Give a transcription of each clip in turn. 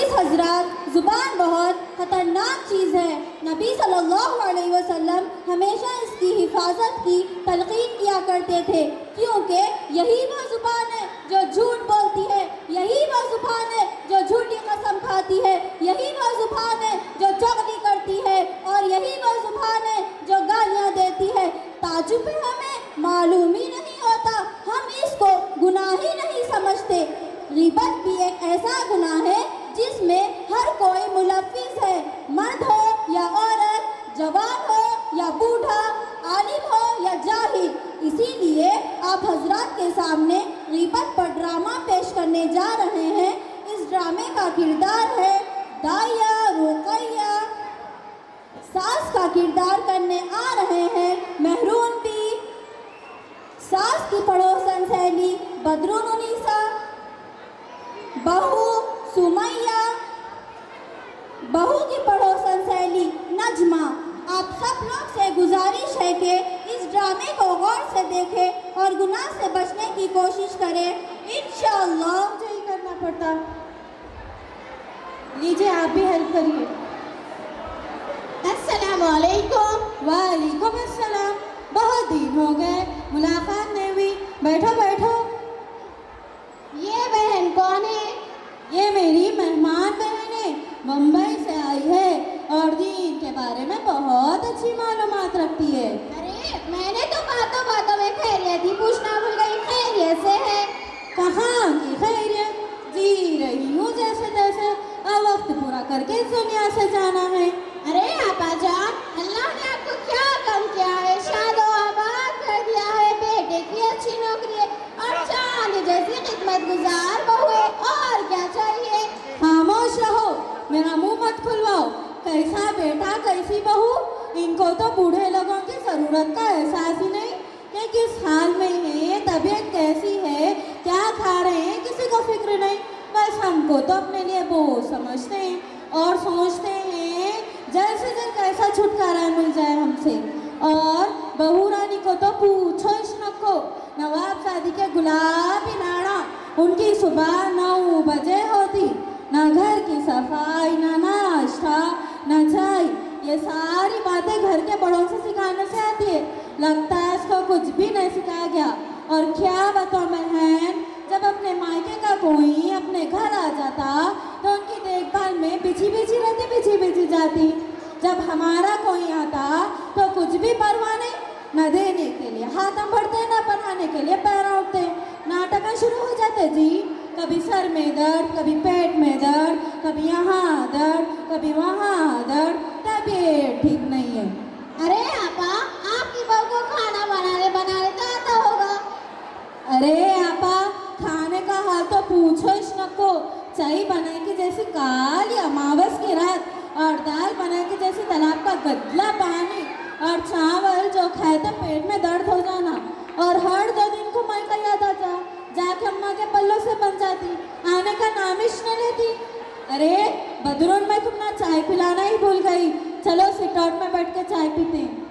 अजीज हजरात, ज़ुबान बहुत ख़तरनाक चीज़ है। नबी सल्लल्लाहु अलैहि वसल्लम हमेशा इसकी हिफाजत की तलक़ीन किया करते थे, क्योंकि यही वो ज़ुबान है जो झूठ बोलती है, यही वो ज़ुबान है जो झूठी कसम खाती है, यही वो ज़ुबान है जो चुगली करती है, और यही वो ज़ुबान है जो गालियाँ देती है। ताजुब है, हमें मालूम ही नहीं होता, हम इसको गुनाह ही नहीं समझते। ग़ीबत भी एक ऐसा गुनाह है जिसमें हर कोई मुलव्विस है, मर्द हो या औरत, जवान हो या बूढ़ा, आलिम हो या जाहिल। इसीलिए आप हजरात के सामने ग़ीबत पर ड्रामा पेश करने जा रहे हैं। इस ड्रामे का किरदार है दाया रुक़ैया। सास का किरदार करने आ रहे हैं महरून बी, सास की पड़ोसन सहेली बदरुन्निसा, बहू सुमैया, बहू की पड़ोसन सहेली नजमा। आप सब लोग से गुजारिश है कि इस ड्रामे को गौर से देखें और गुनाह से बचने की कोशिश करें। इंशाअल्लाह मुझे ही करना पड़ता। लीजिए आप भी हेल्प करिए। अस्सलामुअलैकुम। वालेकुम अस्सलाम। बहुत दिन हो गए, मुलाकात नहीं हुई। बैठो बैठो। ये बहन कौन है? ये मेरी मेहमान बहन है, मुंबई से आई है और दीन के बारे में बहुत अच्छी मालूमात रखती है। अरे मैंने तो बातों बातों में खैरियत ही पूछना भूल गई। खैरियत से है? कहाँ की खैरियत, जी रही हूँ जैसे तैसे। अब वक्त पूरा करके इस दुनिया से जाना है। अरे आपा जान, अल्लाह ने आपको क्या कम किया है? शादो आबाद कर दिया है, बेटे की अच्छी नौकरी है और चांद जैसी खिदमत गुजार बहू है, और क्या चाहिए? खामोश रहो, मेरा मुंह मत खुलवाओ। कैसा बेटा कैसी बहू, इनको तो बूढ़े लोगों की जरूरत का एहसास ही नहीं कि किस हाल में है, तबीयत कैसी है, क्या खा रहे हैं, किसी को फिक्र नहीं। बस हमको तो अपने लिए बोझ समझते हैं और सोचते हैं जल्द से जल्द कैसा छुटकारा मिल जाए हमसे। और बहू रानी को तो पूछो इश्क को, नवाब शादी के गुलाबी नाड़ा उनकी सुबह 9 बजे होती। ना घर की सफाई, ना नाश्ता, ना चाय, ये सारी बातें घर के बड़ों से सिखाने से आती है। लगता है इसको कुछ भी नहीं सिखाया गया। और क्या बताऊं बहन, जब अपने मायके का कोई अपने घर आ जाता तो उनकी देखभाल में बिछी बिछी रहती, बिछी बिछी जाती। जब हमारा कोई आता तो कुछ भी परवाह नहीं, न देने के लिए हाथ बढ़ते, न बनाने के लिए पैर उठते। नाटक शुरू हो जाते जी, कभी सर में दर्द, कभी पेट में दर्द, कभी यहाँ दर्द, कभी वहाँ दर्द, तबीयत ठीक नहीं है। अरे आपा, आपकी बहू को खाना बनाने तो आता होगा। अरे आपा, खाने का हाल तो पूछो इश्क को। चाय बनाए की जैसी काली अमावस की रात, और दाल बनाए की जैसी तालाब का गदला पानी, और चावल जो खाए तो पेट में दर्द हो जाना, और हर 2 दिन को माई का याद आता, जाके अम्मा के पल्लों से बन जाती, आने का नामिश न लेती। अरे बदरून, मैं तुमने चाय पिलाना ही भूल गई। चलो सिट आउट में बैठ के चाय पीते हैं।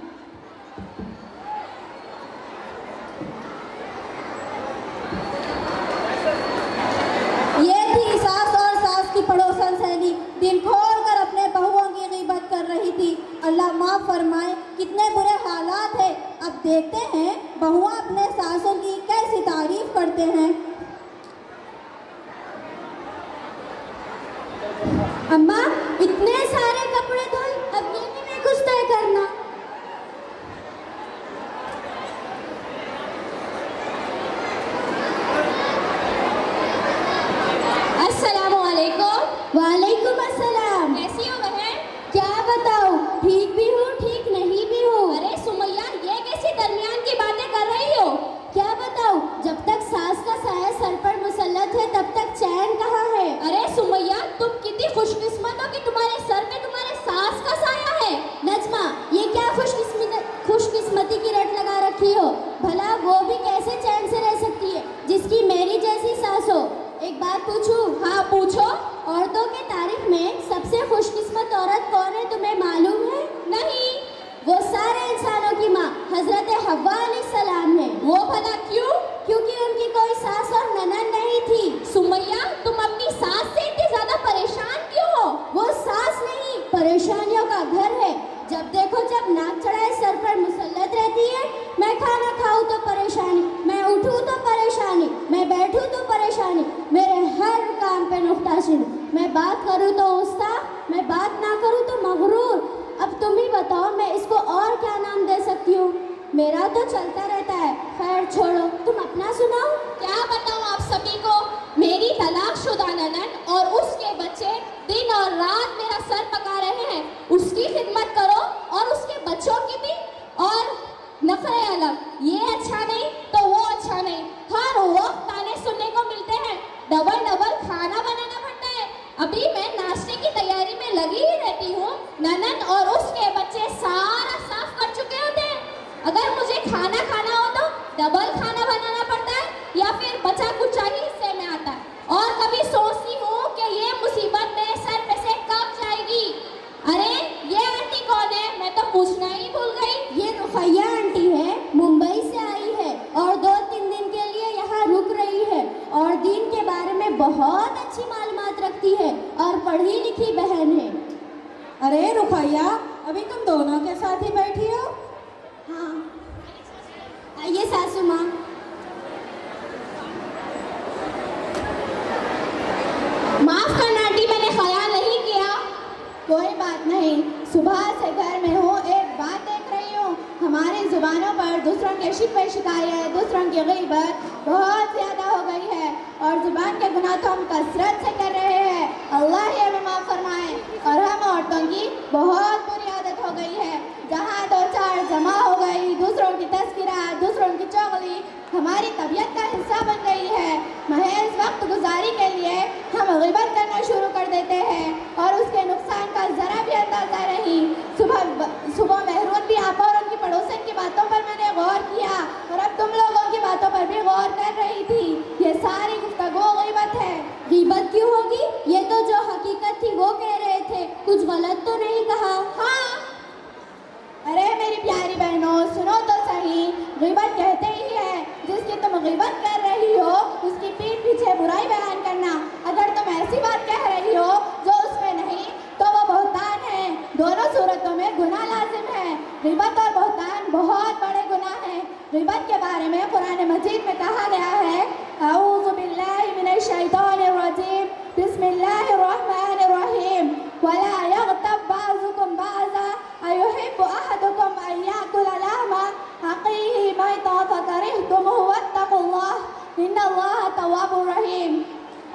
ये थी सास और सास की पड़ोसन सहेली, दिल खोल कर अपने बहुओं की ग़ीबत कर रही थी। अल्लाह माफ़ फरमाए, कितने बुरे हालात है। अब देखते हैं बहुआं अपने सासों की कैसी तारीफ करते हैं। अम्मा, इतने सारे कपड़े धोए, अब ये भी मैं कुछ तय करना। अस्सलामुअलैकुम। वालेकुम अस्सलाम। कैसी हो बहन? क्या बताऊं, ठीक भी हूँ, ठीक नहीं भी हूँ। अरे सुमैया, ये कैसी दरमियान की बातें कर रही हो? क्या बताऊं, जब तक सास का साया करूँ तो उस्ता, मैं बात ना करूँ तो मगरूर। अब तुम ही बताओ मैं इसको और क्या नाम दे सकती हूँ? मेरा तो चलता रहता है। खैर छोड़ो, तुम अपना सुनाओ। क्या बताऊँ आप सभी को, मेरी तलाकशुदा ननद और उसके बच्चे दिन और रात मेरा सर पका रहे हैं। उसकी खिदमत करो और उसके बच्चों की भी, और नखरे अलग, ये अच्छा नहीं तो वो अच्छा नहीं, हर वक्त ताने सुनने को मिलते हैं। डबल डबल खाना बनाना पड़ता है। अभी मैं नाश्ते की तैयारी में लगी ही रहती हूँ, ननद और उसके बच्चे सारा साफ कर चुके होते हैं। अगर मुझे खाना खाना हो तो डबल खाना बनाना पड़ता है या फिर बचा कुचा ही हिस्से में आता है। और कभी सोचती हूँ कि ये मुसीबत मेरे सर पे से कब जाएगी। अरे ये आंटी कौन है, मैं तो पूछना ही भूल गई। ये रुखैया आंटी है, मुंबई से आई है और 2-3 दिन के लिए यहाँ रुक रही है और दीन के बारे में बहुत अच्छी मालूमात रखती है और पढ़ी लिखी बहन है। अरे रुखैया, अभी तुम दोनों के साथ ही बैठी हो? हाँ, आइए सासू माँ। माफ करना आंटी, मैंने ख्याल नहीं किया। कोई बात नहीं, सुबह से घर में हूँ, एक बात देख रही हूँ, हमारी जुबानों पर दूसरों के शिकवे शिकायत, दूसरों की गीबत बहुत ज़्यादा हो गई है और जुबान के गुनाह तो हम कसरत से कर रहे हैं। अल्लाह ही हमें माफ़ फरमाए। और हम औरतों की बहुत बुरी आदत हो गई है, जहाँ 2-4 जमा हो गई, दूसरों की तस्करा, दूसरों की चुगली हमारी तबीयत का हिस्सा बन गई है। महज वक्त गुजारी के लिए हम गिबत करना शुरू कर देते हैं और उसके नुकसान का ज़रा भी अंदाज़ा नहीं। सुबह महरून भी आप और उनकी पड़ोसन की बातों पर मैंने गौर किया और अब तुम लोगों की बातों पर भी गौर कर रही थी। ये सारी गुफ्तगू गिबत है। गिबत क्यों होगी? ये तो जो हकीकत थी वो कह रहे थे, कुछ गलत तो नहीं कहा? हाँ। अरे मेरी प्यारी बहनों, सुनो तो सही, गिबत कहते ही है जिसकी तुम गिबत कर रही हो उसकी पीठ पीछे बुराई बयान करना। अगर तुम ऐसी बात कह रही हो जो उसमें नहीं तो वो बहतान है। दोनों सूरतों में गुनाह लाजिम है। गिबत और बहतान बहुत बड़े गुनाह हैं। गिबत के बारे में कुरान मजीद में कहा गया है, अऊज़ु बिल्लाहि मिनश शैतानिर रजीम, बिस्मिल्लाहिर रहमानिर रहीम, वला यग़तब बाज़ुकुम बाज़ा अयुहिब्बु अहदुकुम अन याकुला लहमा अख़ीहि मैतन फकरिहतुमुहु वत्तक़ुल्लाह इन्नल्लाह तव्वाबुर रहीम।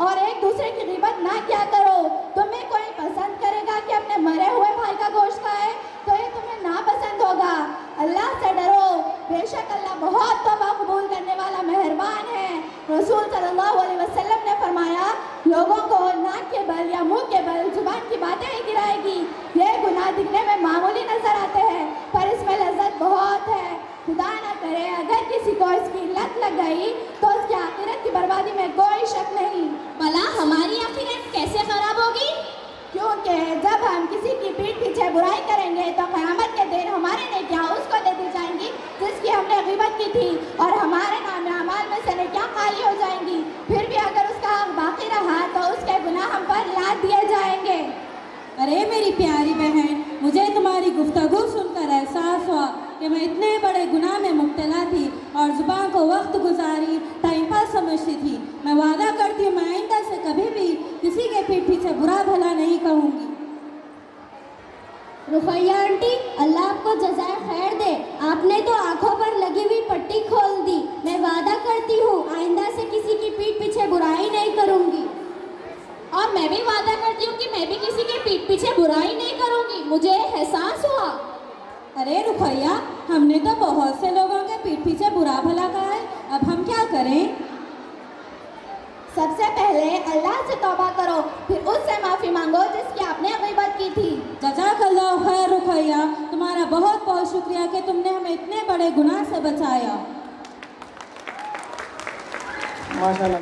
और एक दूसरे की गिबत ना क्या करो। तुम्हें कोई पसंद करेगा कि अपने मरे हुए भाई का गोश्त खाए तो ये तुम्हें नापसंद होगा। अल्लाह से डरो, बेशक अल्लाह बहुत तौबा कबूल करने वाला मेहरबान है। रसूल सल्लल्लाहु अलैहि वसल्लम ने फरमाया, लोगों को नाक के बल या मुंह के बल जुबान की बातें ही गिराएगी। ये गुनाह दिखने में मामूली नजर आते हैं पर इसमें लज्जत बहुत है। खुदा न करे अगर किसी को इसकी लत लग गई तो उसकी आखिरत की बर्बादी में कोई शक नहीं। भला हमारी आखिरत कैसे खराब होगी? क्योंकि जब हम किसी की पीठ पीछे बुराई करेंगे तो क़यामत के दिन हमारे नेकियां उसको दे दी जाएंगी जिसकी हमने गिबत की थी और हमारे नाम अमाल में से नेकियां खाली हो जाएंगी। फिर भी अगर उसका हक बाकी रहा तो उसके गुनाह हम पर लाद दिए जाएंगे। अरे मेरी प्यारी बहन, मुझे तुम्हारी गुफ्तगू सुनकर एहसास हुआ कि मैं इतने बड़े गुनाह में मुब्तला थी और जुबान को वक्त गुजारी टाइम पास समझती थी। मैं वादा करती हूँ मैं आइंदा से कभी भी किसी के पीठ पीछे बुरा भला नहीं कहूँगी। रुखैया आंटी, अल्लाह आपको जज़ाए खैर दे। आपने तो आंखों पर लगी हुई पट्टी खोल दी। मैं वादा करती हूँ आइंदा से किसी की पीठ पीछे बुराई नहीं करूँगी। और मैं भी वादा करती हूँ कि मैं भी किसी के पीठ पीछे बुराई नहीं करूँगी। मुझे एहसास हुआ। अरे रुखैया, हमने तो बहुत से लोगों के पीठ पीछे बुरा भला कहा है, अब हम क्या करें? सबसे पहले अल्लाह से तौबा करो, फिर उससे माफ़ी मांगो जिसकी आपने गिबत की थी। जज़ाकल्लाह खैर रुखैया, तुम्हारा बहुत बहुत शुक्रिया कि तुमने हमें इतने बड़े गुनाह से बचाया। माशाल्लाह।